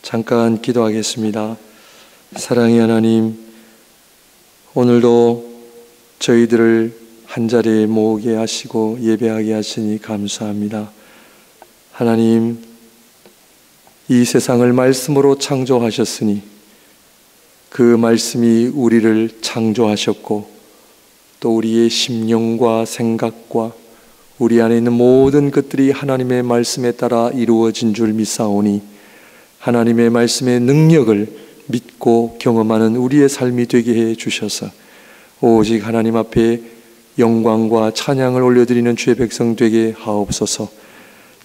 잠깐 기도하겠습니다. 사랑의 하나님, 오늘도 저희들을 한자리에 모으게 하시고 예배하게 하시니 감사합니다. 하나님, 이 세상을 말씀으로 창조하셨으니 그 말씀이 우리를 창조하셨고 또 우리의 심령과 생각과 우리 안에 있는 모든 것들이 하나님의 말씀에 따라 이루어진 줄 믿사오니 하나님의 말씀의 능력을 믿고 경험하는 우리의 삶이 되게 해 주셔서 오직 하나님 앞에 영광과 찬양을 올려드리는 주의 백성 되게 하옵소서.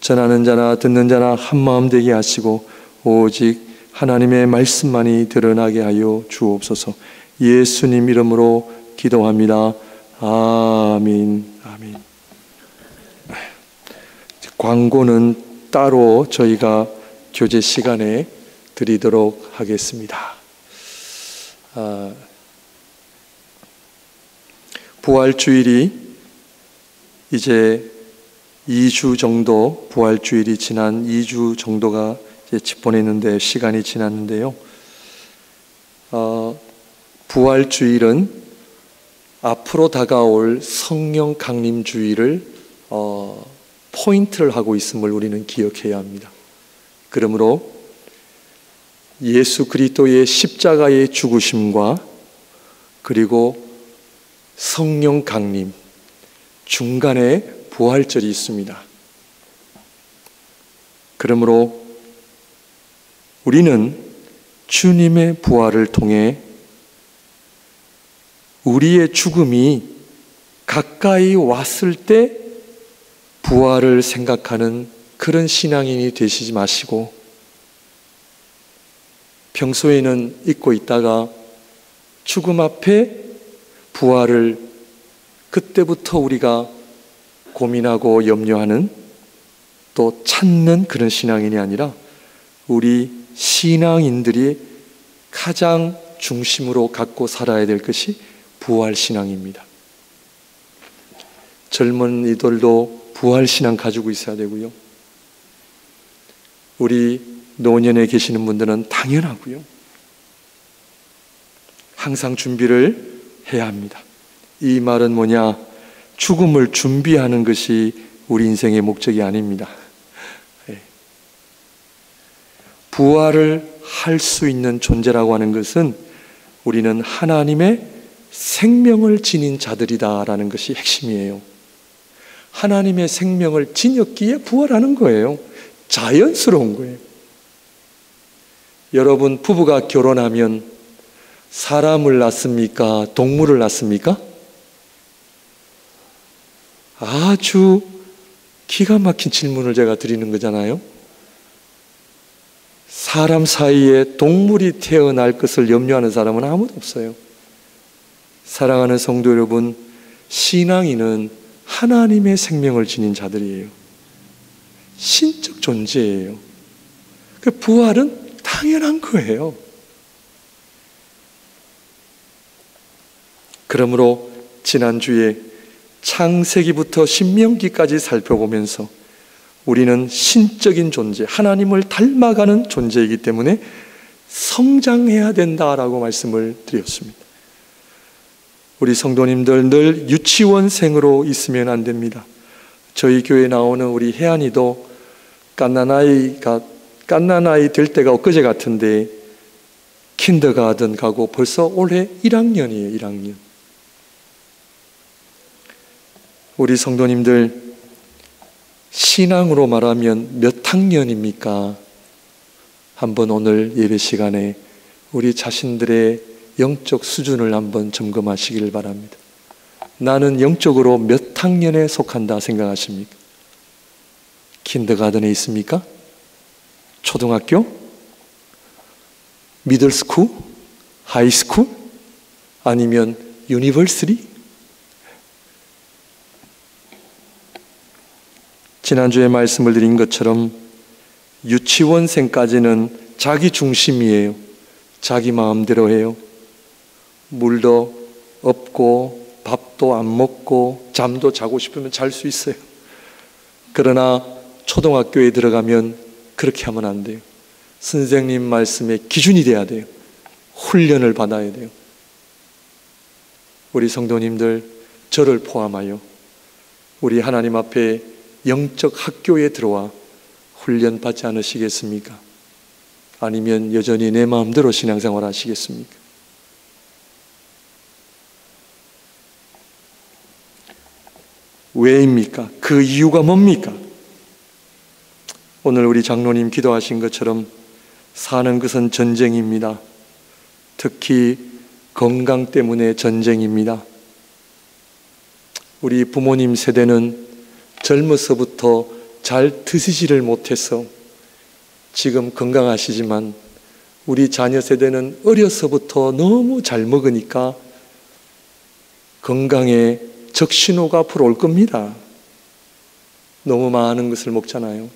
전하는 자나 듣는 자나 한마음 되게 하시고 오직 하나님의 말씀만이 드러나게 하여 주옵소서. 예수님 이름으로 기도합니다. 아멘. 아멘. 광고는 따로 저희가 교제 시간에 드리도록 하겠습니다. 부활주일이 이제 2주 정도, 부활주일이 지난 2주 정도가 이제 보냈는데 시간이 지났는데요. 부활주일은 앞으로 다가올 성령 강림주일을 포인트를 하고 있음을 우리는 기억해야 합니다. 그러므로 예수 그리스도의 십자가의 죽으심과 그리고 성령 강림 중간에 부활절이 있습니다. 그러므로 우리는 주님의 부활을 통해 우리의 죽음이 가까이 왔을 때 부활을 생각하는 그런 신앙인이 되시지 마시고 평소에는 잊고 있다가 죽음 앞에 부활을 그때부터 우리가 고민하고 염려하는 또 찾는 그런 신앙인이 아니라 우리 신앙인들이 가장 중심으로 갖고 살아야 될 것이 부활신앙입니다. 젊은이들도 부활신앙 가지고 있어야 되고요. 우리 노년에 계시는 분들은 당연하고요. 항상 준비를 해야 합니다. 이 말은 뭐냐? 죽음을 준비하는 것이 우리 인생의 목적이 아닙니다. 부활을 할 수 있는 존재라고 하는 것은 우리는 하나님의 생명을 지닌 자들이다라는 것이 핵심이에요. 하나님의 생명을 지녔기에 부활하는 거예요. 자연스러운 거예요. 여러분, 부부가 결혼하면 사람을 낳습니까? 동물을 낳습니까? 아주 기가 막힌 질문을 제가 드리는 거잖아요. 사람 사이에 동물이 태어날 것을 염려하는 사람은 아무도 없어요. 사랑하는 성도 여러분, 신앙인은 하나님의 생명을 지닌 자들이에요. 신적 존재예요. 그 부활은 당연한 거예요. 그러므로 지난주에 창세기부터 신명기까지 살펴보면서 우리는 신적인 존재, 하나님을 닮아가는 존재이기 때문에 성장해야 된다라고 말씀을 드렸습니다. 우리 성도님들 늘 유치원생으로 있으면 안 됩니다. 저희 교회에 나오는 우리 혜안이도 갓난아이 될 때가 엊그제 같은데 킨더가든 가고 벌써 올해 1학년이에요. 1학년. 우리 성도님들 신앙으로 말하면 몇 학년입니까? 한번 오늘 예배 시간에 우리 자신들의 영적 수준을 한번 점검하시길 바랍니다. 나는 영적으로 몇 학년에 속한다 생각하십니까? 킨더가든에 있습니까? 초등학교? 미들스쿨? 하이스쿨? 아니면 유니버시티? 지난주에 말씀을 드린 것처럼 유치원생까지는 자기 중심이에요. 자기 마음대로 해요. 물도 없고 밥도 안 먹고 잠도 자고 싶으면 잘 수 있어요. 그러나 초등학교에 들어가면 그렇게 하면 안 돼요. 선생님 말씀의 기준이 돼야 돼요. 훈련을 받아야 돼요. 우리 성도님들, 저를 포함하여 우리 하나님 앞에 영적 학교에 들어와 훈련 받지 않으시겠습니까? 아니면 여전히 내 마음대로 신앙생활 하시겠습니까? 왜입니까? 그 이유가 뭡니까? 오늘 우리 장로님 기도하신 것처럼 사는 것은 전쟁입니다. 특히 건강 때문에 전쟁입니다. 우리 부모님 세대는 젊어서부터 잘 드시지를 못해서 지금 건강하시지만 우리 자녀 세대는 어려서부터 너무 잘 먹으니까 건강에 적신호가 앞으로 올 겁니다. 너무 많은 것을 먹잖아요.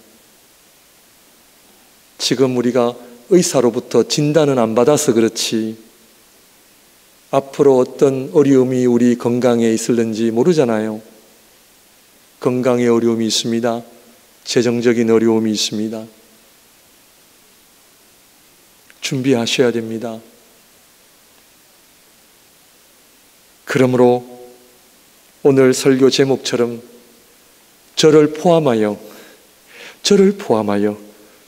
지금 우리가 의사로부터 진단은 안 받아서 그렇지 앞으로 어떤 어려움이 우리 건강에 있을는지 모르잖아요. 건강에 어려움이 있습니다. 재정적인 어려움이 있습니다. 준비하셔야 됩니다. 그러므로 오늘 설교 제목처럼 저를 포함하여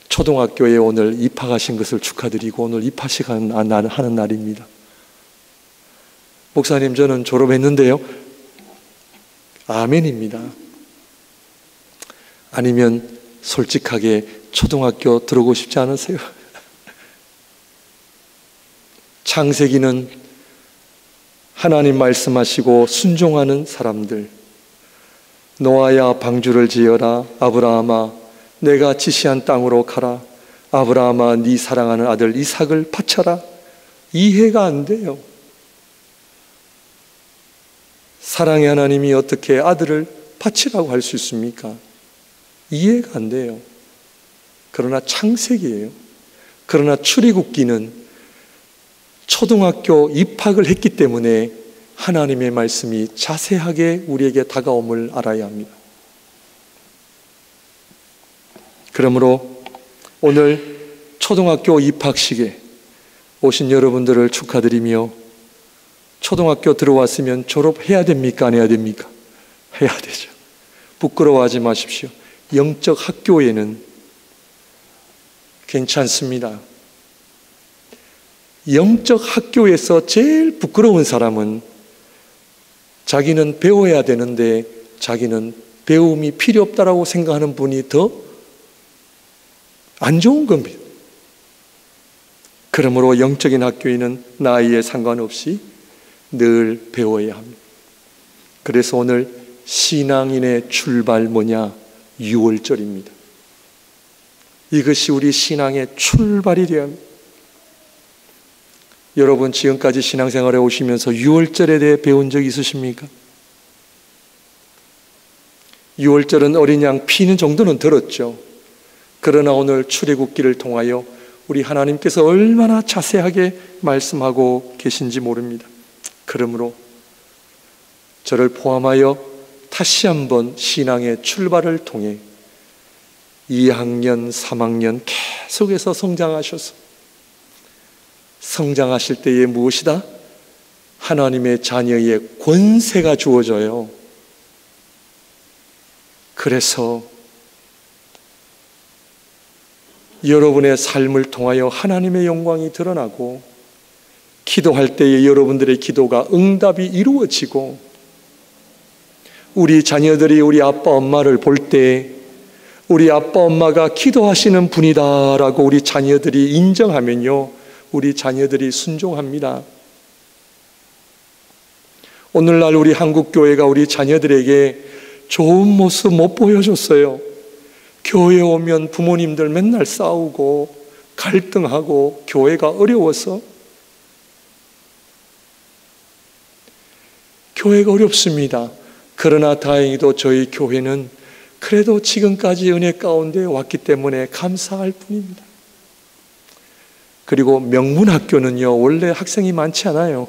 초등학교에 오늘 입학하신 것을 축하드리고 오늘 입학식 하는 날입니다. 목사님, 저는 졸업했는데요. 아멘입니다. 아니면 솔직하게 초등학교 들어오고 싶지 않으세요? 창세기는 하나님 말씀하시고 순종하는 사람들, 노아야 방주를 지어라, 아브라함아 내가 지시한 땅으로 가라, 아브라함아 네 사랑하는 아들 이삭을 바쳐라. 이해가 안 돼요. 사랑의 하나님이 어떻게 아들을 바치라고 할 수 있습니까? 이해가 안 돼요. 그러나 창세기예요. 그러나 출애굽기는 초등학교 입학을 했기 때문에 하나님의 말씀이 자세하게 우리에게 다가옴을 알아야 합니다. 그러므로 오늘 초등학교 입학식에 오신 여러분들을 축하드리며 초등학교 들어왔으면 졸업해야 됩니까? 안 해야 됩니까? 해야 되죠. 부끄러워하지 마십시오. 영적 학교에는 괜찮습니다. 영적 학교에서 제일 부끄러운 사람은 자기는 배워야 되는데 자기는 배움이 필요 없다라고 생각하는 분이 더 안 좋은 겁니다. 그러므로 영적인 학교에는 나이에 상관없이 늘 배워야 합니다. 그래서 오늘 신앙인의 출발 뭐냐? 6월절입니다. 이것이 우리 신앙의 출발이 되어야 합니다. 여러분 지금까지 신앙생활에 오시면서 6월절에 대해 배운 적 있으십니까? 6월절은 어린 양 피는 정도는 들었죠. 그러나 오늘 출애굽기를 통하여 우리 하나님께서 얼마나 자세하게 말씀하고 계신지 모릅니다. 그러므로 저를 포함하여 다시 한번 신앙의 출발을 통해 2학년, 3학년 계속해서 성장하셔서 성장하실 때에 무엇이다? 하나님의 자녀의 권세가 주어져요. 그래서 여러분의 삶을 통하여 하나님의 영광이 드러나고 기도할 때에 여러분들의 기도가 응답이 이루어지고 우리 자녀들이 우리 아빠 엄마를 볼 때 우리 아빠 엄마가 기도하시는 분이다라고 우리 자녀들이 인정하면요, 우리 자녀들이 순종합니다. 오늘날 우리 한국교회가 우리 자녀들에게 좋은 모습 못 보여줬어요. 교회에 오면 부모님들 맨날 싸우고 갈등하고 교회가 어려워서. 교회가 어렵습니다. 그러나 다행히도 저희 교회는 그래도 지금까지 은혜 가운데 왔기 때문에 감사할 뿐입니다. 그리고 명문학교는요, 원래 학생이 많지 않아요.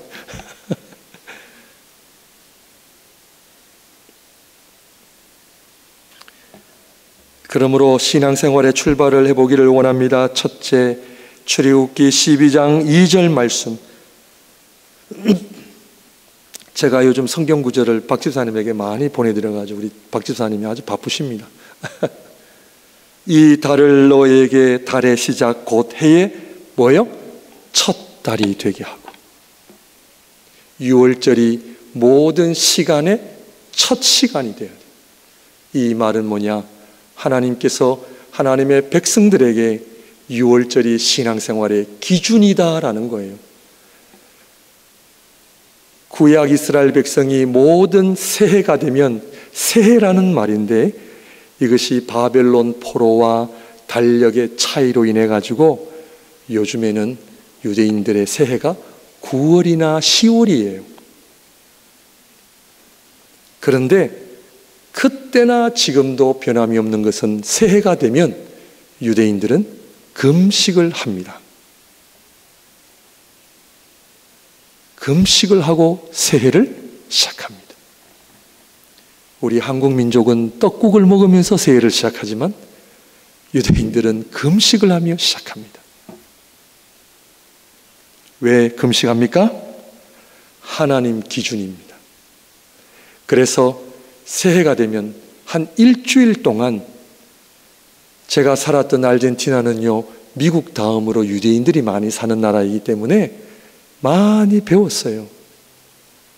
그러므로 신앙생활의 출발을 해보기를 원합니다. 첫째, 출애굽기 12장 2절 말씀. 제가 요즘 성경 구절을 박 집사님에게 많이 보내드려가지고 우리 박 집사님이 아주 바쁘십니다. 이 달을 너에게 달의 시작 곧 해의 뭐요? 첫 달이 되게 하고. 6월절이 모든 시간의 첫 시간이 되어야 돼. 이 말은 뭐냐? 하나님께서 하나님의 백성들에게 6월절이 신앙생활의 기준이다라는 거예요. 구약 이스라엘 백성이 모든 새해가 되면, 새해라는 말인데 이것이 바벨론 포로와 달력의 차이로 인해 가지고 요즘에는 유대인들의 새해가 9월이나 10월이에요. 그런데 그때나 지금도 변함이 없는 것은 새해가 되면 유대인들은 금식을 합니다. 금식을 하고 새해를 시작합니다. 우리 한국 민족은 떡국을 먹으면서 새해를 시작하지만 유대인들은 금식을 하며 시작합니다. 왜 금식합니까? 하나님 기준입니다. 그래서 새해가 되면 한 일주일 동안, 제가 살았던 아르헨티나는요, 미국 다음으로 유대인들이 많이 사는 나라이기 때문에 많이 배웠어요.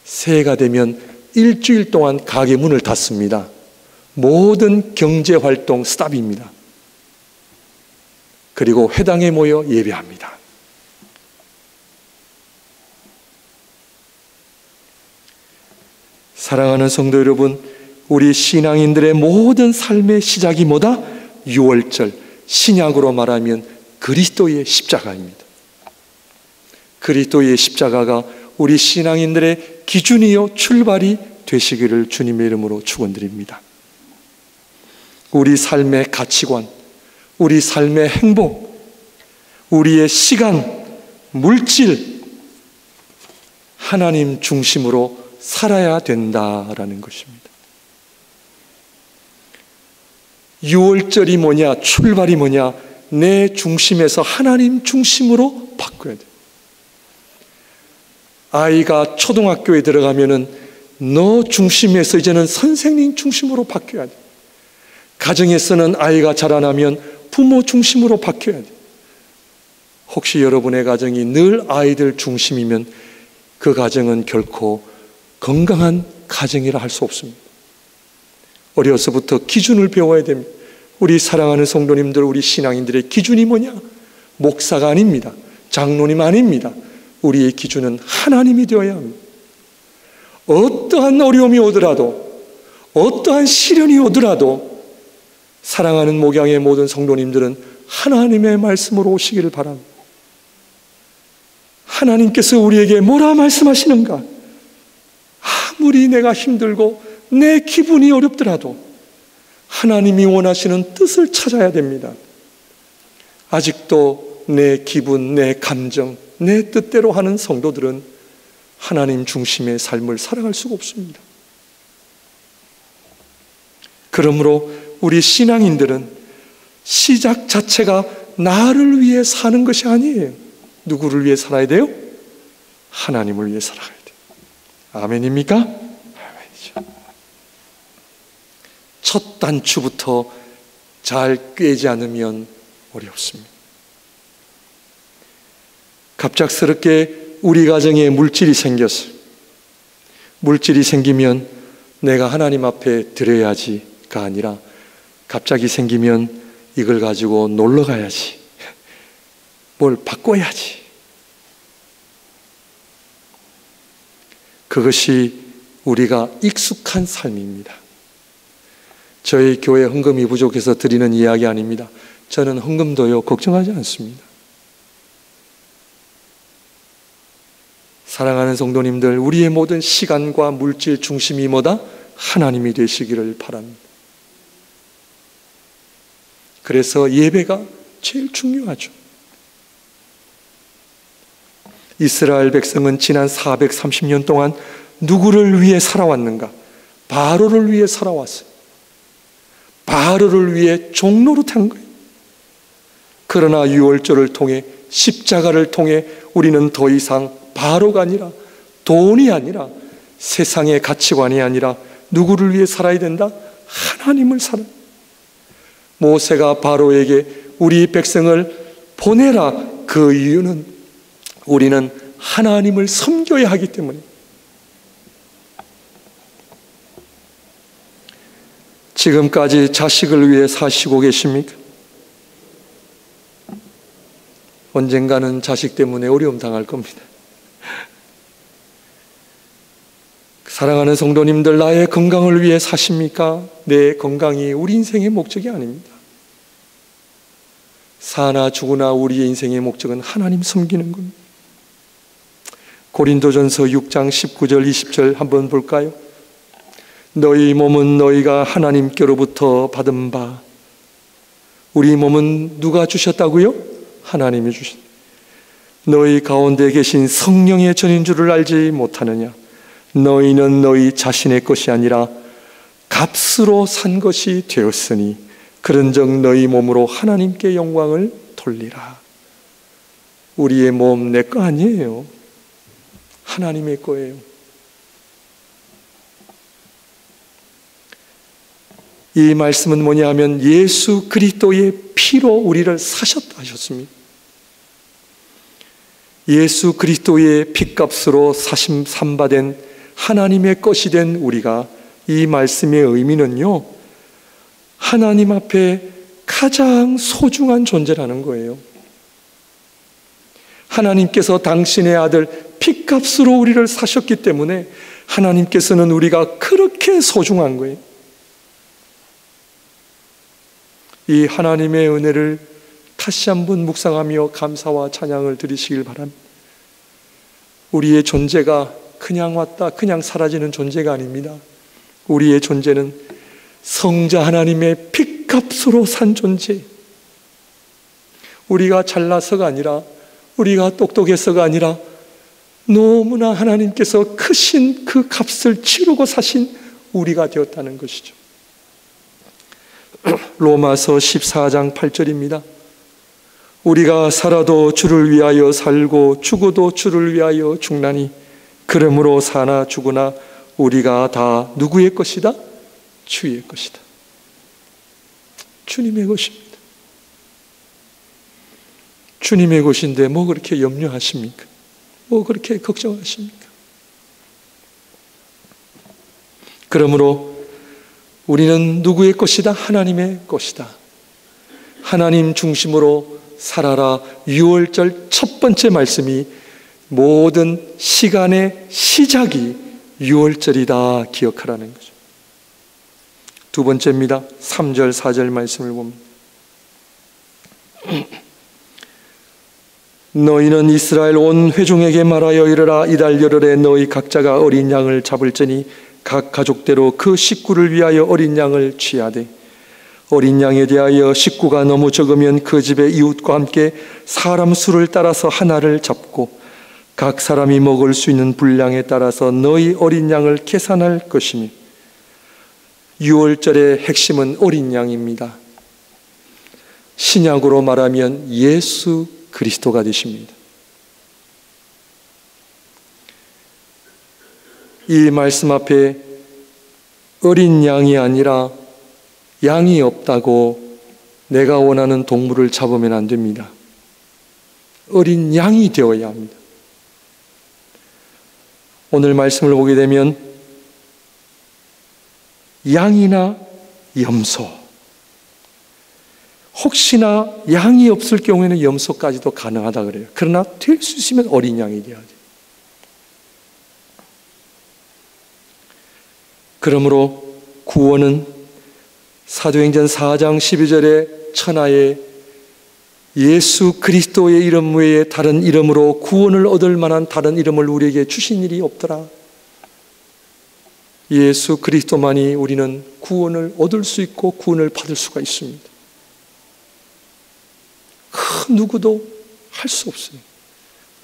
새해가 되면 일주일 동안 가게 문을 닫습니다. 모든 경제활동 스탑입니다. 그리고 회당에 모여 예배합니다. 사랑하는 성도 여러분, 우리 신앙인들의 모든 삶의 시작이 뭐다? 6월절, 신약으로 말하면 그리스도의 십자가입니다. 그리스도의 십자가가 우리 신앙인들의 기준이요 출발이 되시기를 주님의 이름으로 축원드립니다. 우리 삶의 가치관, 우리 삶의 행복, 우리의 시간, 물질, 하나님 중심으로 살아야 된다라는 것입니다. 6월절이 뭐냐? 출발이 뭐냐? 내 중심에서 하나님 중심으로 바꿔야 돼. 아이가 초등학교에 들어가면은 너 중심에서 이제는 선생님 중심으로 바뀌어야 돼. 가정에서는 아이가 자라나면 부모 중심으로 바뀌어야 돼. 혹시 여러분의 가정이 늘 아이들 중심이면 그 가정은 결코 건강한 가정이라 할 수 없습니다. 어려서부터 기준을 배워야 됩니다. 우리 사랑하는 성도님들, 우리 신앙인들의 기준이 뭐냐? 목사가 아닙니다. 장로님 아닙니다. 우리의 기준은 하나님이 되어야 합니다. 어떠한 어려움이 오더라도, 어떠한 시련이 오더라도 사랑하는 목양의 모든 성도님들은 하나님의 말씀으로 오시기를 바랍니다. 하나님께서 우리에게 뭐라 말씀하시는가? 아무리 내가 힘들고 내 기분이 어렵더라도 하나님이 원하시는 뜻을 찾아야 됩니다. 아직도 내 기분, 내 감정, 내 뜻대로 하는 성도들은 하나님 중심의 삶을 살아갈 수가 없습니다. 그러므로 우리 신앙인들은 시작 자체가 나를 위해 사는 것이 아니에요. 누구를 위해 살아야 돼요? 하나님을 위해 살아가야 돼요. 아멘입니까? 아멘이죠. 첫 단추부터 잘 꿰지 않으면 어렵습니다. 갑작스럽게 우리 가정에 물질이 생겼어요. 물질이 생기면 내가 하나님 앞에 드려야지가 아니라 갑자기 생기면 이걸 가지고 놀러 가야지, 뭘 바꿔야지. 그것이 우리가 익숙한 삶입니다. 저희 교회 헌금이 부족해서 드리는 이야기 아닙니다. 저는 헌금도요 걱정하지 않습니다. 사랑하는 성도님들, 우리의 모든 시간과 물질 중심이 뭐다? 하나님이 되시기를 바랍니다. 그래서 예배가 제일 중요하죠. 이스라엘 백성은 지난 430년 동안 누구를 위해 살아왔는가? 바로를 위해 살아왔어요. 바로를 위해 종노릇한 거예요. 그러나 유월절을 통해, 십자가를 통해 우리는 더 이상 바로가 아니라, 돈이 아니라, 세상의 가치관이 아니라 누구를 위해 살아야 된다? 하나님을 살아. 모세가 바로에게 우리 백성을 보내라. 그 이유는 우리는 하나님을 섬겨야 하기 때문에. 지금까지 자식을 위해 사시고 계십니까? 언젠가는 자식 때문에 어려움 당할 겁니다. 사랑하는 성도님들, 나의 건강을 위해 사십니까? 내 건강이 우리 인생의 목적이 아닙니다. 사나 죽으나 우리의 인생의 목적은 하나님 섬기는 겁니다. 고린도전서 6장 19절 20절 한번 볼까요? 너희 몸은 너희가 하나님께로부터 받은 바. 우리 몸은 누가 주셨다고요? 하나님이 주신. 너희 가운데 계신 성령의 전인 줄을 알지 못하느냐? 너희는 너희 자신의 것이 아니라 값으로 산 것이 되었으니 그런즉 너희 몸으로 하나님께 영광을 돌리라. 우리의 몸 내 거 아니에요. 하나님의 거예요. 이 말씀은 뭐냐 하면 예수 그리스도의 피로 우리를 사셨다 하셨습니다. 예수 그리스도의 피값으로 삼바된 하나님의 것이 된 우리가, 이 말씀의 의미는요, 하나님 앞에 가장 소중한 존재라는 거예요. 하나님께서 당신의 아들 피값으로 우리를 사셨기 때문에 하나님께서는 우리가 그렇게 소중한 거예요. 이 하나님의 은혜를 다시 한번 묵상하며 감사와 찬양을 드리시길 바랍니다. 우리의 존재가 그냥 왔다 그냥 사라지는 존재가 아닙니다. 우리의 존재는 성자 하나님의 피값으로 산 존재. 우리가 잘나서가 아니라, 우리가 똑똑해서가 아니라 너무나 하나님께서 크신 그 값을 치르고 사신 우리가 되었다는 것이죠. 로마서 14장 8절입니다. 우리가 살아도 주를 위하여 살고 죽어도 주를 위하여 죽나니 그러므로 사나 죽으나 우리가 다 누구의 것이다? 주의 것이다. 주님의 것입니다. 주님의 것인데 뭐 그렇게 염려하십니까? 뭐 그렇게 걱정하십니까? 그러므로 우리는 누구의 것이다? 하나님의 것이다. 하나님 중심으로 살아라. 6월절 첫 번째 말씀이 모든 시간의 시작이 6월절이다 기억하라는 거죠. 두 번째입니다. 3절 4절 말씀을 보면 너희는 이스라엘 온 회중에게 말하여 이르라. 이달 열흘에 너희 각자가 어린 양을 잡을지니 각 가족대로 그 식구를 위하여 어린 양을 취하되 어린 양에 대하여 식구가 너무 적으면 그 집의 이웃과 함께 사람 수를 따라서 하나를 잡고 각 사람이 먹을 수 있는 분량에 따라서 너희 어린 양을 계산할 것이니 6월절의 핵심은 어린 양입니다. 신약으로 말하면 예수 그리스도가 되십니다. 이 말씀 앞에 어린 양이 아니라 양이 없다고 내가 원하는 동물을 잡으면 안 됩니다. 어린 양이 되어야 합니다. 오늘 말씀을 보게 되면 양이나 염소, 혹시나 양이 없을 경우에는 염소까지도 가능하다 그래요. 그러나 될 수 있으면 어린 양이 돼야 돼요. 그러므로 구원은 사도행전 4장 12절에 천하에 예수 그리스도의 이름 외에 다른 이름으로 구원을 얻을 만한 다른 이름을 우리에게 주신 일이 없더라. 예수 그리스도만이 우리는 구원을 얻을 수 있고 구원을 받을 수가 있습니다. 그 누구도 할 수 없어요.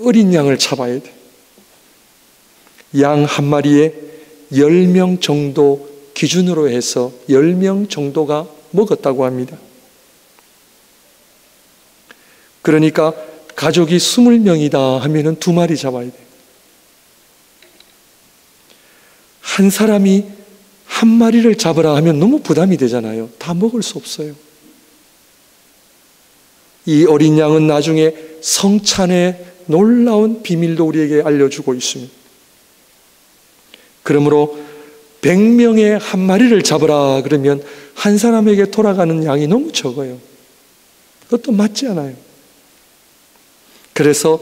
어린 양을 잡아야 돼. 양 한 마리에 10명 정도 기준으로 해서 10명 정도가 먹었다고 합니다. 그러니까 가족이 20명이다 하면은 2마리 잡아야 돼요. 한 사람이 1마리를 잡으라 하면 너무 부담이 되잖아요. 다 먹을 수 없어요. 이 어린 양은 나중에 성찬의 놀라운 비밀도 우리에게 알려주고 있습니다. 그러므로 100명의 1마리를 잡으라 그러면 한 사람에게 돌아가는 양이 너무 적어요. 그것도 맞지 않아요. 그래서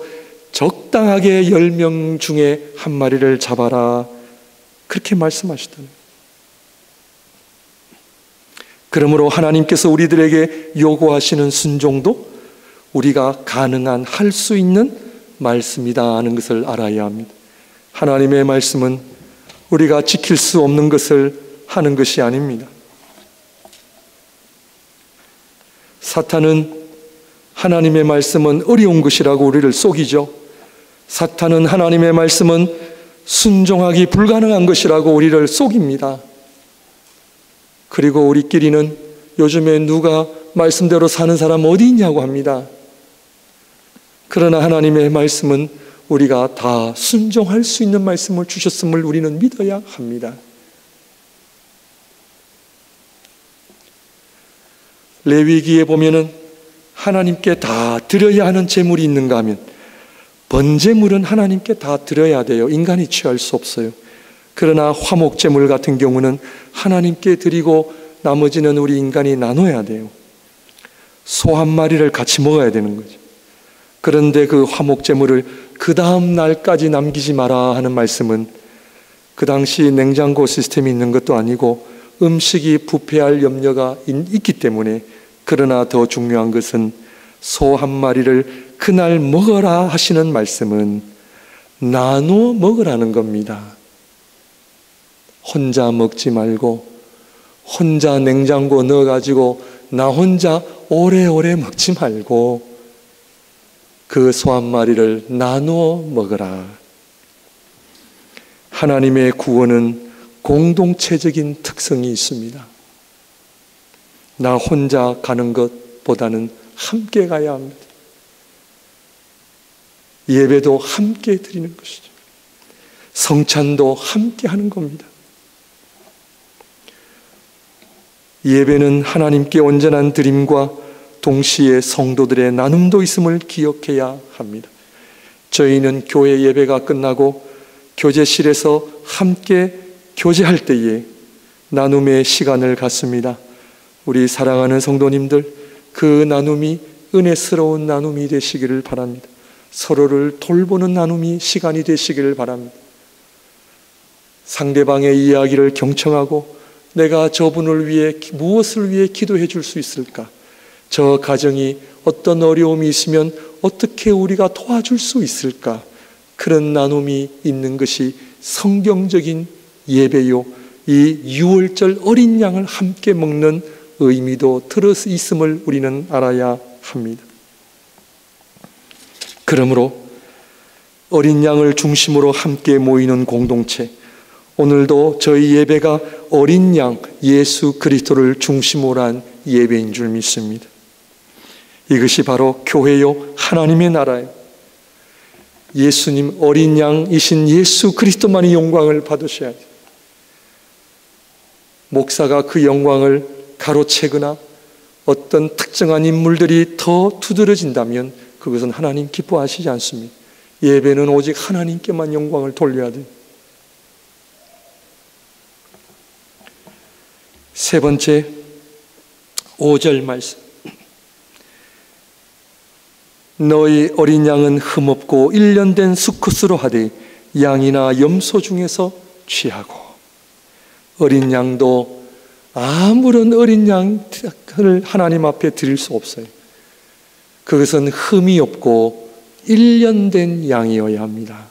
적당하게 10명 중에 1마리를 잡아라, 그렇게 말씀하시더라고요. 그러므로 하나님께서 우리들에게 요구하시는 순종도 우리가 가능한 할 수 있는 말씀이다 하는 것을 알아야 합니다. 하나님의 말씀은 우리가 지킬 수 없는 것을 하는 것이 아닙니다. 사탄은 하나님의 말씀은 어려운 것이라고 우리를 속이죠. 사탄은 하나님의 말씀은 순종하기 불가능한 것이라고 우리를 속입니다. 그리고 우리끼리는 요즘에 누가 말씀대로 사는 사람 어디 있냐고 합니다. 그러나 하나님의 말씀은 우리가 다 순종할 수 있는 말씀을 주셨음을 우리는 믿어야 합니다. 레위기에 보면은 하나님께 다 드려야 하는 제물이 있는가 하면 번제물은 하나님께 다 드려야 돼요. 인간이 취할 수 없어요. 그러나 화목제물 같은 경우는 하나님께 드리고 나머지는 우리 인간이 나눠야 돼요. 소 1마리를 같이 먹어야 되는 거죠. 그런데 그 화목제물을 그 다음 날까지 남기지 마라 하는 말씀은 그 당시 냉장고 시스템이 있는 것도 아니고 음식이 부패할 염려가 있기 때문에, 그러나 더 중요한 것은 소 1마리를 그날 먹어라 하시는 말씀은 나누어 먹으라는 겁니다. 혼자 먹지 말고 혼자 냉장고 넣어가지고 나 혼자 오래오래 먹지 말고 그 소 1마리를 나누어 먹으라. 하나님의 구원은 공동체적인 특성이 있습니다. 나 혼자 가는 것보다는 함께 가야 합니다. 예배도 함께 드리는 것이죠. 성찬도 함께 하는 겁니다. 예배는 하나님께 온전한 드림과 동시에 성도들의 나눔도 있음을 기억해야 합니다. 저희는 교회 예배가 끝나고 교제실에서 함께 교제할 때에 나눔의 시간을 갖습니다. 우리 사랑하는 성도님들, 그 나눔이 은혜스러운 나눔이 되시기를 바랍니다. 서로를 돌보는 나눔이 시간이 되시기를 바랍니다. 상대방의 이야기를 경청하고 내가 저분을 위해 무엇을 위해 기도해 줄 수 있을까? 저 가정이 어떤 어려움이 있으면 어떻게 우리가 도와줄 수 있을까? 그런 나눔이 있는 것이 성경적인 예배요, 이 유월절 어린 양을 함께 먹는 의미도 들어 있음을 우리는 알아야 합니다. 그러므로 어린 양을 중심으로 함께 모이는 공동체, 오늘도 저희 예배가 어린 양 예수 그리스도를 중심으로 한 예배인 줄 믿습니다. 이것이 바로 교회요 하나님의 나라예요. 예수님 어린 양이신 예수 그리스도만이 영광을 받으셔야 돼요. 목사가 그 영광을 가로채거나 어떤 특정한 인물들이 더 두드러진다면 그것은 하나님 기뻐하시지 않습니다. 예배는 오직 하나님께만 영광을 돌려야 돼요. 세 번째 5절 말씀, 너희 어린 양은 흠없고 1년 된 수컷으로 하되 양이나 염소 중에서 취하고. 어린 양도 아무런 어린 양을 하나님 앞에 드릴 수 없어요. 그것은 흠이 없고 1년 된 양이어야 합니다.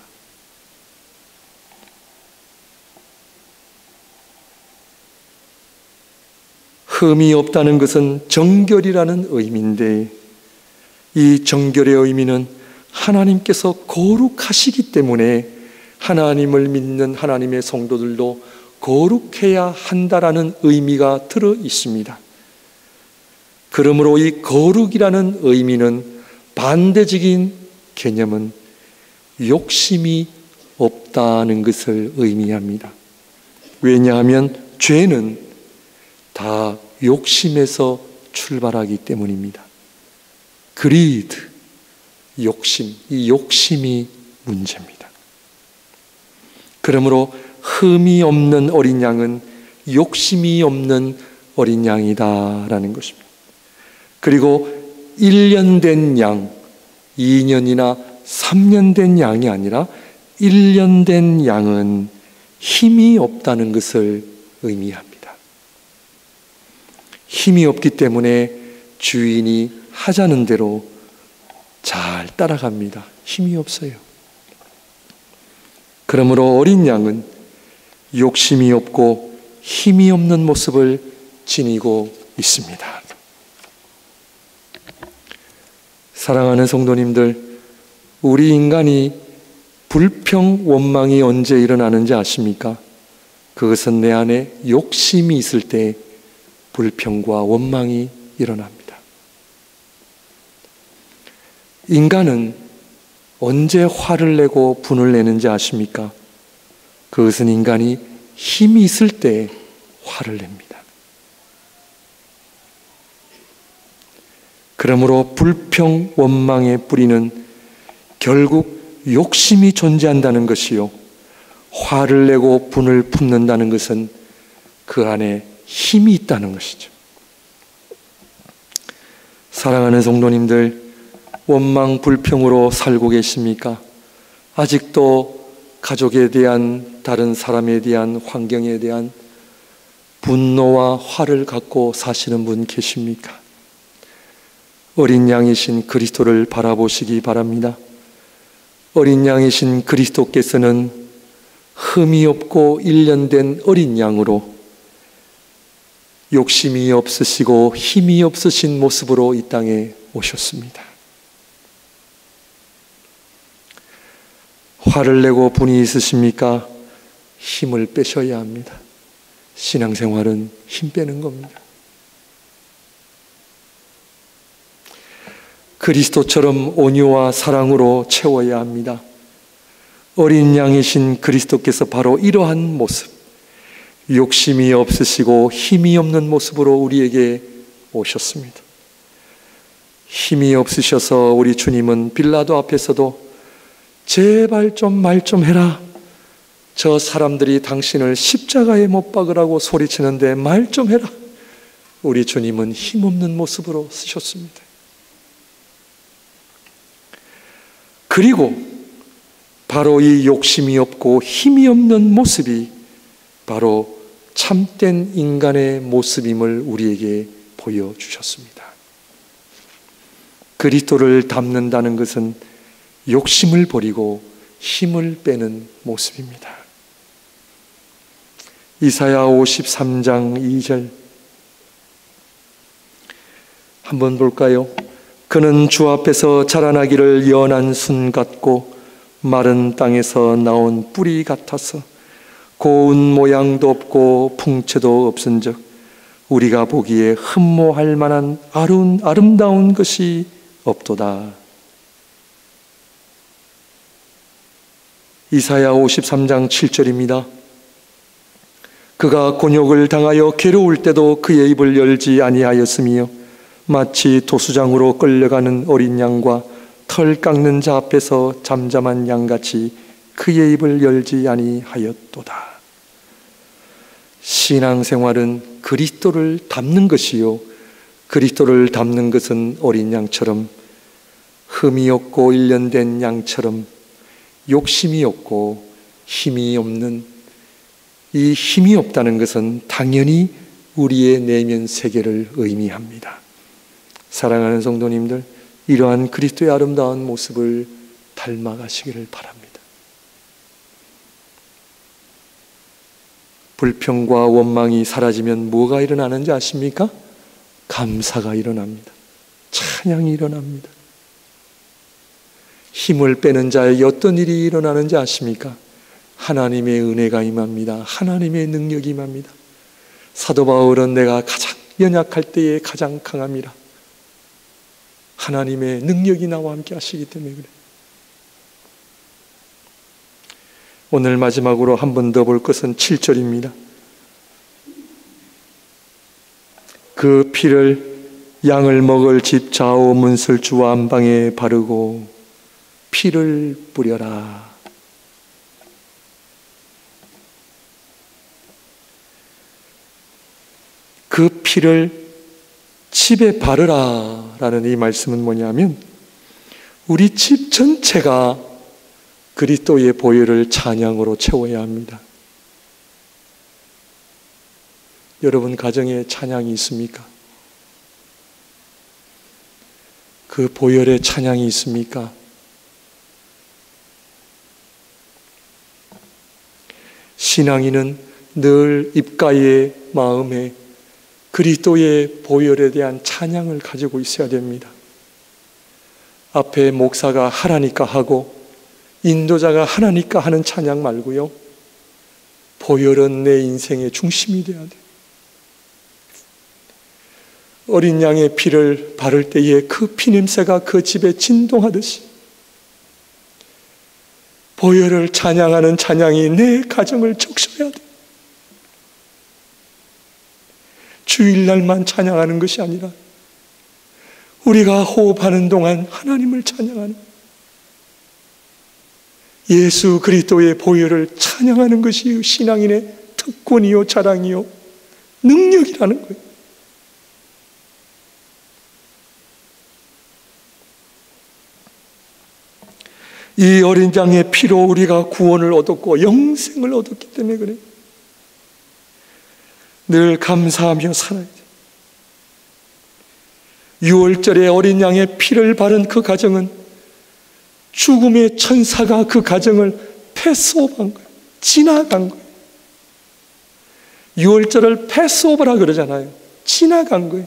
흠이 없다는 것은 정결이라는 의미인데, 이 정결의 의미는 하나님께서 거룩하시기 때문에 하나님을 믿는 하나님의 성도들도 거룩해야 한다라는 의미가 들어 있습니다. 그러므로 이 거룩이라는 의미는 반대적인 개념은 욕심이 없다는 것을 의미합니다. 왜냐하면 죄는 다 욕심에서 출발하기 때문입니다. greed, 욕심, 이 욕심이 문제입니다. 그러므로 흠이 없는 어린 양은 욕심이 없는 어린 양이다라는 것입니다. 그리고 1년 된 양, 2년이나 3년 된 양이 아니라 1년 된 양은 힘이 없다는 것을 의미합니다. 힘이 없기 때문에 주인이 하자는 대로 잘 따라갑니다. 힘이 없어요. 그러므로 어린 양은 욕심이 없고 힘이 없는 모습을 지니고 있습니다. 사랑하는 성도님들, 우리 인간이 불평, 원망이 언제 일어나는지 아십니까? 그것은 내 안에 욕심이 있을 때 불평과 원망이 일어납니다. 인간은 언제 화를 내고 분을 내는지 아십니까? 그것은 인간이 힘이 있을 때 화를 냅니다. 그러므로 불평, 원망의 뿌리는 결국 욕심이 존재한다는 것이요, 화를 내고 분을 품는다는 것은 그 안에 힘이 있다는 것이죠. 사랑하는 성도님들, 원망, 불평으로 살고 계십니까? 아직도 가족에 대한, 다른 사람에 대한, 환경에 대한 분노와 화를 갖고 사시는 분 계십니까? 어린 양이신 그리스도를 바라보시기 바랍니다. 어린 양이신 그리스도께서는 흠이 없고 1년 된 어린 양으로 욕심이 없으시고 힘이 없으신 모습으로 이 땅에 오셨습니다. 화를 내고 분이 있으십니까? 힘을 빼셔야 합니다. 신앙생활은 힘 빼는 겁니다. 그리스도처럼 온유와 사랑으로 채워야 합니다. 어린 양이신 그리스도께서 바로 이러한 모습, 욕심이 없으시고 힘이 없는 모습으로 우리에게 오셨습니다. 힘이 없으셔서 우리 주님은 빌라도 앞에서도 제발 좀 말 좀 해라. 저 사람들이 당신을 십자가에 못 박으라고 소리치는데 말 좀 해라. 우리 주님은 힘없는 모습으로 쓰셨습니다. 그리고 바로 이 욕심이 없고 힘이 없는 모습이 바로 참된 인간의 모습임을 우리에게 보여주셨습니다. 그리스도를 닮는다는 것은 욕심을 버리고 힘을 빼는 모습입니다. 이사야 53장 2절 한번 볼까요? 그는 주 앞에서 자라나기를 연한 순 같고 마른 땅에서 나온 뿌리 같아서 고운 모양도 없고 풍채도 없은즉 우리가 보기에 흠모할 만한 아름다운 것이 없도다. 이사야 53장 7절입니다. 그가 곤욕을 당하여 괴로울 때도 그의 입을 열지 아니하였으며 마치 도수장으로 끌려가는 어린 양과 털 깎는 자 앞에서 잠잠한 양같이 그의 입을 열지 아니하였도다. 신앙생활은 그리스도를 닮는 것이요, 그리스도를 닮는 것은 어린 양처럼 흠이 없고 1년 된 양처럼 욕심이 없고 힘이 없는, 이 힘이 없다는 것은 당연히 우리의 내면 세계를 의미합니다. 사랑하는 성도님들, 이러한 그리스도의 아름다운 모습을 닮아가시기를 바랍니다. 불평과 원망이 사라지면 뭐가 일어나는지 아십니까? 감사가 일어납니다. 찬양이 일어납니다. 힘을 빼는 자에게 어떤 일이 일어나는지 아십니까? 하나님의 은혜가 임합니다. 하나님의 능력이 임합니다. 사도 바울은 내가 가장 연약할 때에 가장 강함이라. 하나님의 능력이 나와 함께 하시기 때문에 그래요. 오늘 마지막으로 한 번 더 볼 것은 7절입니다. 그 피를 양을 먹을 집 좌우 문설주와 안방에 바르고 피를 뿌려라. 그 피를 집에 바르라 라는 이 말씀은 뭐냐면 우리 집 전체가 그리스도의 보혈을 찬양으로 채워야 합니다. 여러분 가정에 찬양이 있습니까? 그 보혈의 찬양이 있습니까? 신앙인은 늘 입가의 마음에 그리스도의 보혈에 대한 찬양을 가지고 있어야 됩니다. 앞에 목사가 하라니까 하고 인도자가 하나니까 하는 찬양 말고요. 보혈은 내 인생의 중심이 되어야 돼요. 어린 양의 피를 바를 때에 그 피냄새가 그 집에 진동하듯이 보혈을 찬양하는 찬양이 내 가정을 적셔야 돼요. 주일날만 찬양하는 것이 아니라 우리가 호흡하는 동안 하나님을 찬양하는 예수 그리스도의 보혈을 찬양하는 것이 신앙인의 특권이요 자랑이요 능력이라는 거예요. 이 어린 양의 피로 우리가 구원을 얻었고 영생을 얻었기 때문에 그래요. 늘 감사하며 살아야 돼요. 유월절에 어린 양의 피를 바른 그 가정은 죽음의 천사가 그 가정을 패스오버한 거예요. 지나간 거예요. 유월절을 패스오버라 그러잖아요. 지나간 거예요.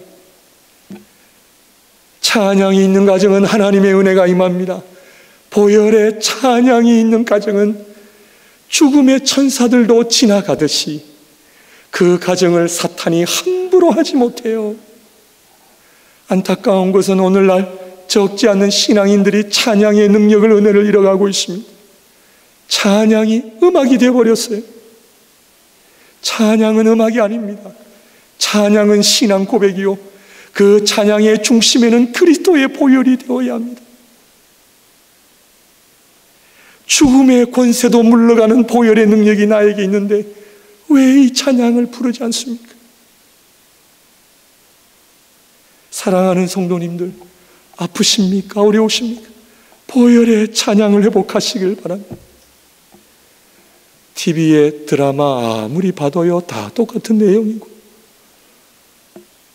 찬양이 있는 가정은 하나님의 은혜가 임합니다. 보혈의 찬양이 있는 가정은 죽음의 천사들도 지나가듯이 그 가정을 사탄이 함부로 하지 못해요. 안타까운 것은 오늘날 적지 않은 신앙인들이 찬양의 능력을 은혜를 잃어가고 있습니다. 찬양이 음악이 되어버렸어요. 찬양은 음악이 아닙니다. 찬양은 신앙 고백이요 그 찬양의 중심에는 그리스도의 보혈이 되어야 합니다. 죽음의 권세도 물러가는 보혈의 능력이 나에게 있는데 왜 이 찬양을 부르지 않습니까? 사랑하는 성도님들, 아프십니까? 어려우십니까? 보혈의 찬양을 회복하시길 바랍니다. TV의 드라마 아무리 봐도요 다 똑같은 내용이고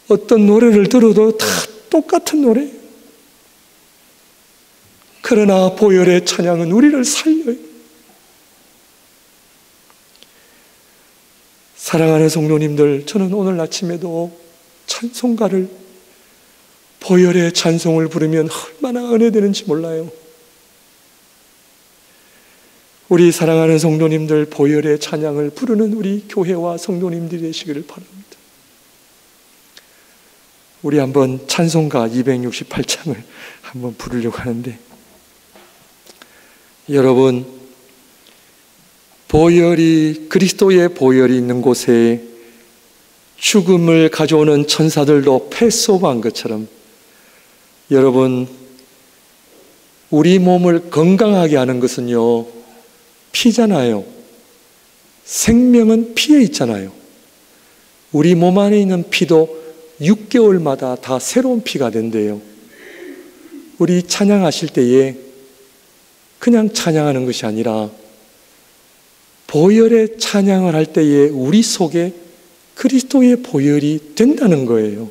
어떤 노래를 들어도 다 똑같은 노래예요. 그러나 보혈의 찬양은 우리를 살려요. 사랑하는 성도님들, 저는 오늘 아침에도 찬송가를 보혈의 찬송을 부르면 얼마나 은혜되는지 몰라요. 우리 사랑하는 성도님들 보혈의 찬양을 부르는 우리 교회와 성도님들이 되시기를 바랍니다. 우리 한번 찬송가 268장을 한번 부르려고 하는데 여러분 보혈이 그리스도의 보혈이 있는 곳에 죽음을 가져오는 천사들도 패스오버한 것처럼 여러분 우리 몸을 건강하게 하는 것은요 피잖아요. 생명은 피에 있잖아요. 우리 몸 안에 있는 피도 6개월마다 다 새로운 피가 된대요. 우리 찬양하실 때에 그냥 찬양하는 것이 아니라 보혈의 찬양을 할 때에 우리 속에 그리스도의 보혈이 된다는 거예요.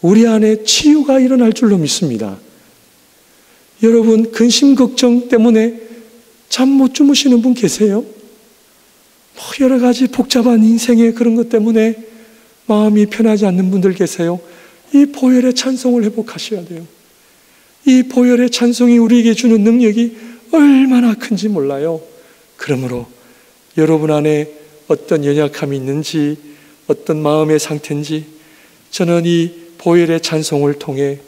우리 안에 치유가 일어날 줄로 믿습니다. 여러분 근심 걱정 때문에 잠 못 주무시는 분 계세요? 여러 가지 복잡한 인생의 그런 것 때문에 마음이 편하지 않는 분들 계세요? 이 보혈의 찬송을 회복하셔야 돼요. 이 보혈의 찬송이 우리에게 주는 능력이 얼마나 큰지 몰라요. 그러므로 여러분 안에 어떤 연약함이 있는지 어떤 마음의 상태인지 저는 이 보혈의 찬송을 통해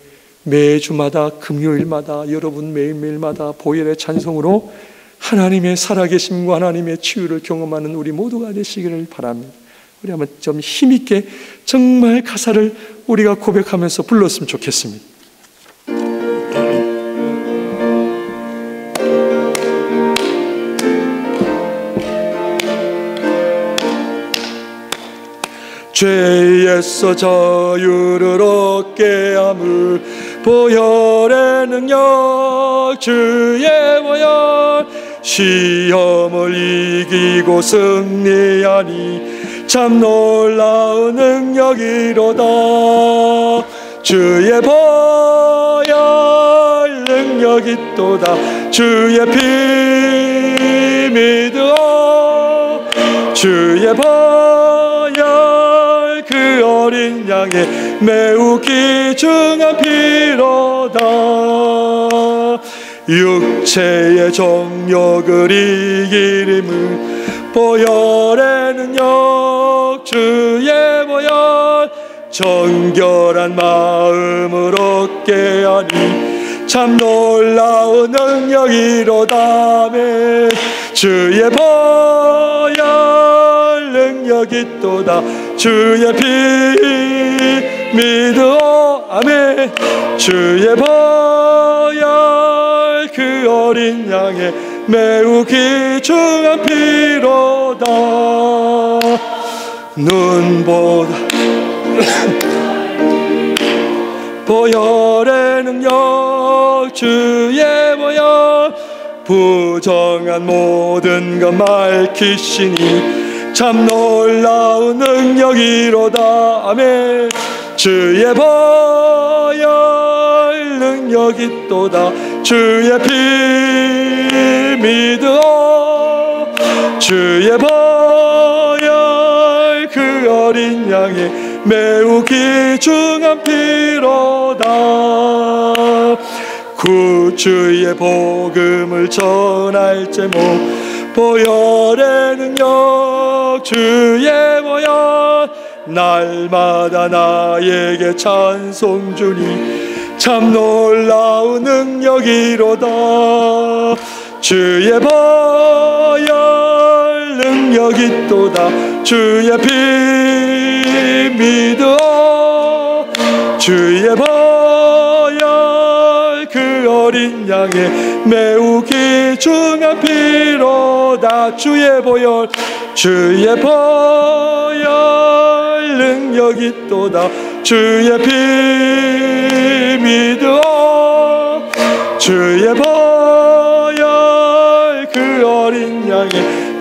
매주마다 금요일마다 여러분 매일매일마다 보혈의 찬송으로 하나님의 살아계심과 하나님의 치유를 경험하는 우리 모두가 되시기를 바랍니다. 우리 한번 좀 힘있게 정말 가사를 우리가 고백하면서 불렀으면 좋겠습니다. 죄에서 자유를 얻게 함을 보혈의 능력 주의 보혈 시험을 이기고 승리하니 참 놀라운 능력이로다. 주의 보혈 능력이 또다. 주의 피 믿어 주의 보혈 그 어린 양의 매우 귀중한 피로다. 육체의 정욕을 이기림을 보혈의 능력 주의 보혈 정결한 마음을 얻게 하니 참 놀라운 능력이로다. 아멘. 주의 보혈 능력이 또다. 주의 피 믿어 아멘. 주의 보혈 그 어린 양의 매우 귀중한 피로다. 눈보다 보혈의 능력 주의 보혈 부정한 모든 것 밝히시니 참 놀라운 능력이로다. 아멘. 주의 보혈 능력이 또다. 주의 피 믿어 주의 보혈 그 어린 양의 매우 귀중한 피로다. 구주의 복음을 전할 제목 보혈의 능력 주의 보혈 날마다 나에게 찬송 주니 참 놀라운 능력이로다. 주의 보혈 능력이 또다. 주의 피 믿어 주의 보혈 그 어린 양의 매우 귀중한 피로다. 주의 보혈 주의 보혈 능력이 또다. 주의 피 믿어 주의 보혈 그 어린 양의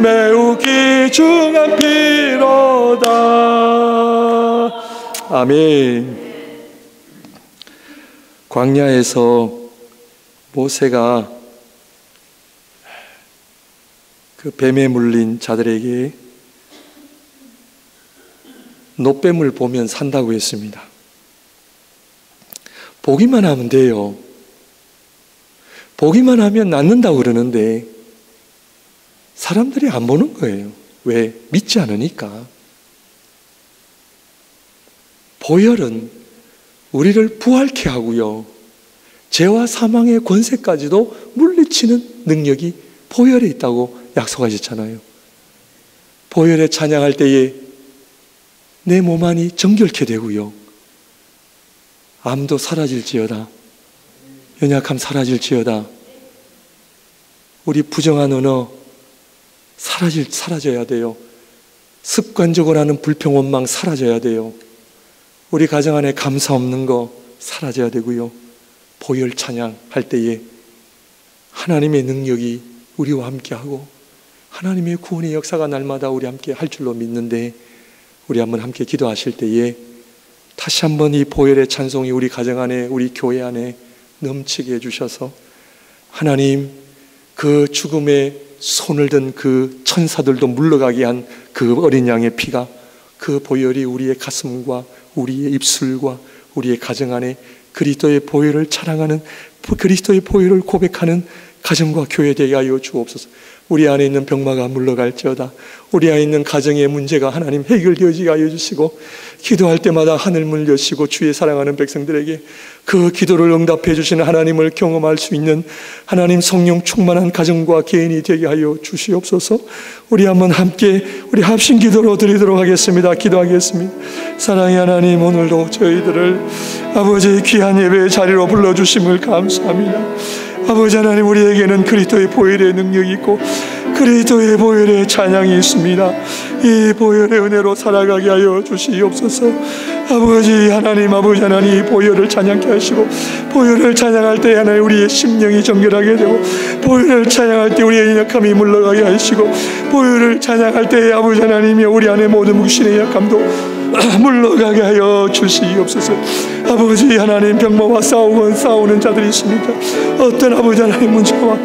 매우 귀중한 피로다. 아멘. 광야에서 모세가 그 뱀에 물린 자들에게 놋뱀을 보면 산다고 했습니다. 보기만 하면 돼요. 보기만 하면 낫는다고 그러는데 사람들이 안 보는 거예요. 왜? 믿지 않으니까. 보혈은 우리를 부활케 하고요, 죄와 사망의 권세까지도 물리치는 능력이 보혈에 있다고 약속하셨잖아요. 보혈에 찬양할 때에 내 몸 안이 정결케 되고요, 암도 사라질지어다, 연약함 사라질지어다, 우리 부정한 언어 사라져야 돼요. 습관적으로 하는 불평 원망 사라져야 돼요. 우리 가정 안에 감사 없는 거 사라져야 되고요. 보혈 찬양할 때에 하나님의 능력이 우리와 함께하고 하나님의 구원의 역사가 날마다 우리 함께 할 줄로 믿는데, 우리 한번 함께 기도하실 때에 다시 한번 이 보혈의 찬송이 우리 가정 안에, 우리 교회 안에 넘치게 해주셔서 하나님, 그 죽음의 손을 든 그 천사들도 물러가게 한 그 어린 양의 피가, 그 보혈이 우리의 가슴과 우리의 입술과 우리의 가정 안에 그리스도의 보혈을 찬양하는, 그리스도의 보혈을 고백하는 가정과 교회 되게 하여 주옵소서. 우리 안에 있는 병마가 물러갈지어다. 우리 안에 있는 가정의 문제가 하나님 해결되어지게 하여 주시고, 기도할 때마다 하늘문을 여시고 주의 사랑하는 백성들에게 그 기도를 응답해 주시는 하나님을 경험할 수 있는 하나님 성령 충만한 가정과 개인이 되게 하여 주시옵소서. 우리 한번 함께 우리 합심 기도로 드리도록 하겠습니다. 기도하겠습니다. 사랑의 하나님, 오늘도 저희들을 아버지의 귀한 예배의 자리로 불러주심을 감사합니다. 아버지 하나님, 우리에게는 그리스도의 보혈의 능력이 있고 그리스도의 보혈의 찬양이 있습니다. 이 보혈의 은혜로 살아가게 하여 주시옵소서. 아버지 하나님, 아버지 하나님, 이 보혈을 찬양케 하시고, 보혈을 찬양할 때 하나님 우리의 심령이 정결하게 되고, 보혈을 찬양할 때 우리의 연약함이 물러가게 하시고, 보혈을 찬양할 때 아버지 하나님이 우리 안에 모든 묵신의 약함도 물러가게 하여 주시옵소서. 아버지 하나님, 병마와 싸우는 자들이 있습니까? 어떤 아버지 하나님 문제와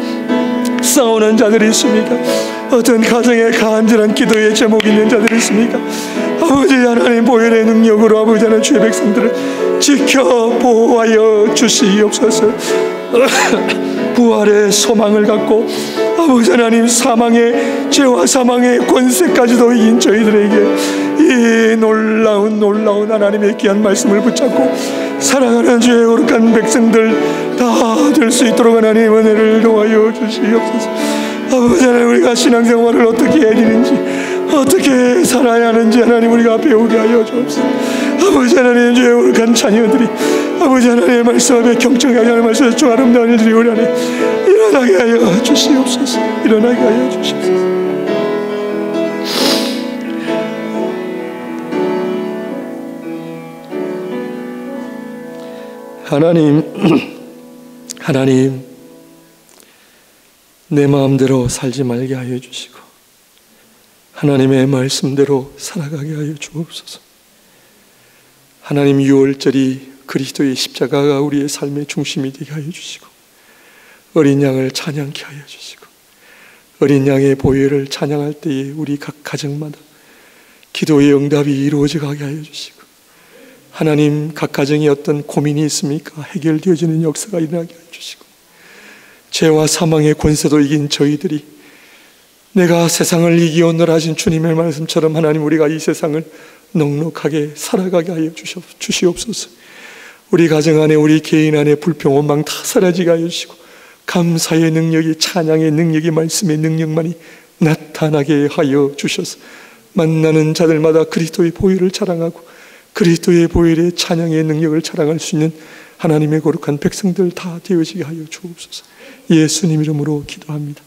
싸우는 자들이 있습니까? 어떤 가정에 간절한 기도의 제목이 있는 자들이 있습니까? 아버지 하나님, 보혈의 능력으로 아버지 하나님 주의 백성들을 지켜 보호하여 주시옵소서. 부활의 소망을 갖고 아버지 하나님, 사망의 죄와 사망의 권세까지도 이긴 저희들에게 이 놀라운 하나님의 귀한 말씀을 붙잡고 사랑하는 주의 거룩한 백성들 다 될 수 있도록 하나님 은혜를 도와여 주시옵소서. 아버지 하나님, 우리가 신앙생활을 어떻게 해야 되는지, 어떻게 살아야 하는지 하나님 우리가 배우게 하여 주옵소서. 아버지 하나님, 주의 거룩한 자녀들이 아버지 하나님의 말씀 앞에 경청하게 하는 말씀에서 주 아름다운 일들이 우리 안에 일어나게 하여 주시옵소서. 일어나게 하여 주시옵소서. 하나님, 내 마음대로 살지 말게 하여 주시고 하나님의 말씀대로 살아가게 하여 주옵소서. 하나님, 유월절이 그리스도의 십자가가 우리의 삶의 중심이 되게 하여 주시고, 어린 양을 찬양케 하여 주시고, 어린 양의 보혈을 찬양할 때에 우리 각 가정마다 기도의 응답이 이루어져 가게 하여 주시고, 하나님, 각 가정에 어떤 고민이 있습니까? 해결되어지는 역사가 일어나게 하여 주시고, 죄와 사망의 권세도 이긴 저희들이 내가 세상을 이기오늘 하신 주님의 말씀처럼 하나님, 우리가 이 세상을 넉넉하게 살아가게 하여 주시옵소서. 우리 가정 안에, 우리 개인 안에 불평, 원망 다 사라지게 하여 주시고, 감사의 능력이, 찬양의 능력이, 말씀의 능력만이 나타나게 하여 주셔서 만나는 자들마다 그리스도의 보혈을 자랑하고 그리스도의 보혈의 찬양의 능력을 자랑할 수 있는 하나님의 거룩한 백성들 다 되어지게 하여 주옵소서. 예수님 이름으로 기도합니다.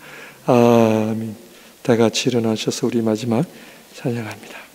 아멘. 다 같이 일어나셔서 우리 마지막 찬양합니다.